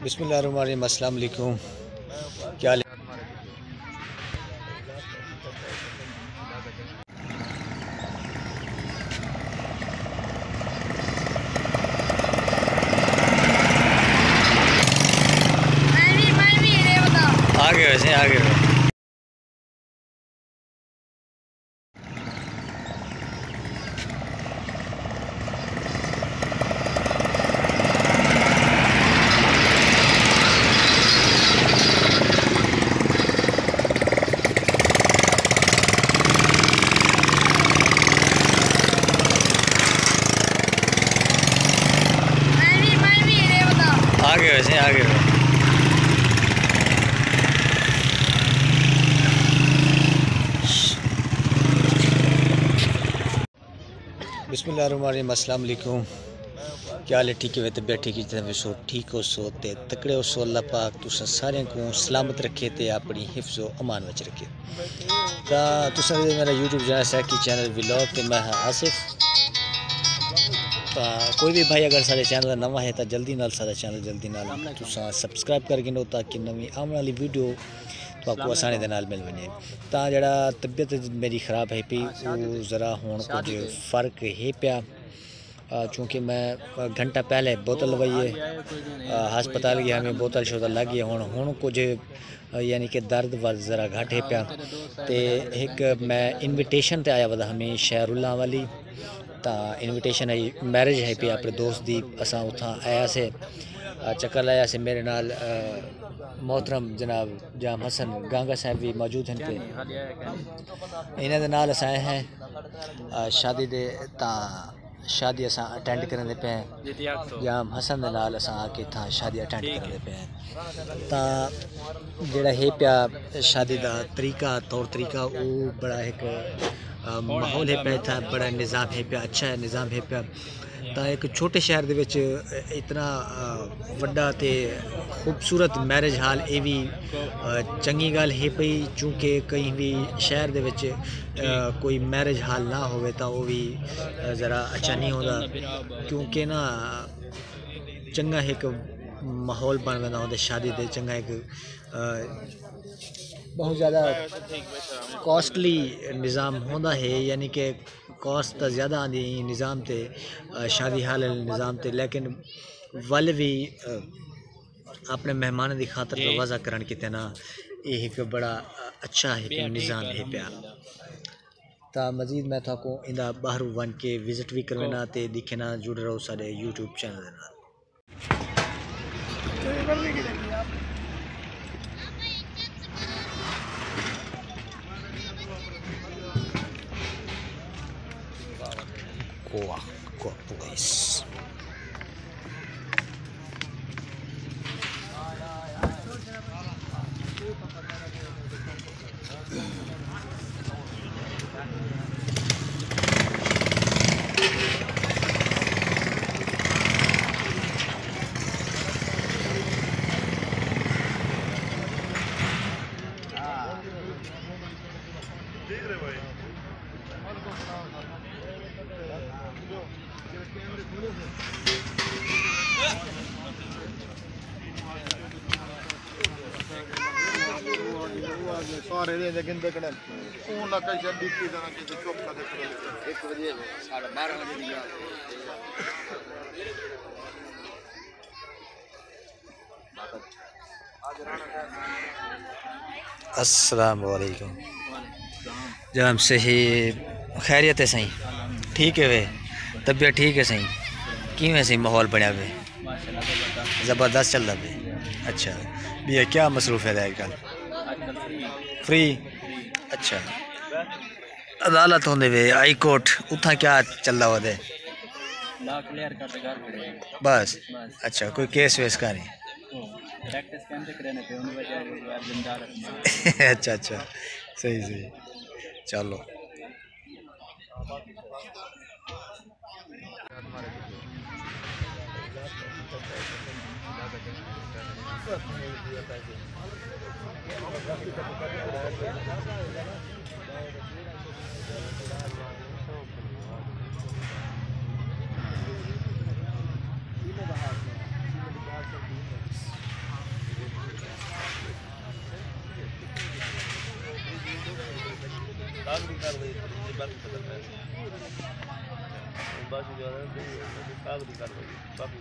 बिस्मिल्लाहिर्रहमानिर्रहीम। अस्सलाम वालेकुम। क्या हाल है? आगे वैसे आगे आगे वैसे आगे बिस्मिल्लाहिर्रहमानिर्रहीम। अस्सलाम वालेकुम। क्या हाल है? ठीक है, तबीयत ठीक है, जितने सो ठीक हो सो ते तकड़े हो सो। अल्लाह पाक तुसा सारे को सलामत रखे ते अपनी हिफ्ज़ व अमान विच रखे। तुसा मेरा यूट्यूब चैनल सैकी चैनल व्लॉग ते मैं हाँ आसिफ। कोई भी भाई अगर सारे चैनल नवा है तो जल्दी नाल सारा चैनल जल्दी नाल तुसा सब्सक्राइब करके नो ताकि नवी आने वाली वीडियो तो आपको आसानी दे नाल मिल वने। ता जड़ा तबीयत मेरी ख़राब है पी वो ज़रा हुण कुछ फ़र्क है पिया, चूँकि मैं घंटा पहले बोतल लवाई है, हस्पताल गया हमें बोतल शोतल लग गई। हुण कुछ यानी कि दर्द वर्द ज़रा घट है पिया। ते एक मैं इनविटेशन ते आया वदा हमें शहरुल्ला वाली ता इनविटेशन है मैरिज है पे अपने दोस्त दी। असा उथा आया से चक्कर लाया से मेरे नाल मोहतरम जनाब जाम हसन गांगा साहब भी मौजूद हैं पे इन्हां दे नाल अस आए हैं शादी दे ता शादी असा अटेंड करने पे जाम हसन दे नाल असा आके था शादी अटेंड करने पे ता जेड़ा है पिया शादी दा तरीका तौर तरीका वो बड़ा एक माहौल है पे था, बड़ा निज़ाम है पे, अच्छा है निज़ाम है पे। ता एक छोटे शहर दे विच इतना वड्डा ते खूबसूरत मैरिज हाल ये भी चंगी गल है पई, चूँकि कहीं भी शहर दे विच कोई मैरिज हाल ना होवे तो वो भी ज़रा अच्छा नहीं होता, क्योंकि ना चंगा एक माहौल बन वेंदा होंदा शादी दे। चंगा एक बहुत ज़्यादा कॉस्टली निज़ाम होंदा है, यानी कि कॉस्ट तो ज़्यादा आती निज़ाम ते शादी हाल निज़ाम ते, लेकिन वल भी अपने मेहमान की खातर रवाजा करन किते ना ये एक बड़ा अच्छा है निज़ाम है पिया। ता मजीद मैं थाको इंदा बाहर वन के विजिट भी करवेना ते दिखेना जुड़ रहो सारे यूट्यूब चैनल दे नाल। Goa Police. सारे दे गिनदे कने फोन ला के जल्दी की जना के चुप कर दे 1 बजे 12:30 बजे दी बात अस्सलाम वालेकुम। जनाब सही खैरियत है सही? ठीक है वे तबीयत ठीक है सही? किवें सही माहौल बनया वे? ज़बरदस्त चल रहा वे। अच्छा भैया क्या मसरूफ है आजकल? फ्री? अच्छा अदालत होंदे वे हाई कोर्ट उथा क्या चल रहा होदे? बस अच्छा कोई केस वेस का नहीं? अच्छा अच्छा सही सही चलो। कागजी कार्रवाई बाकी पता नहीं बाकी जो है कागजी कार्रवाई बाकी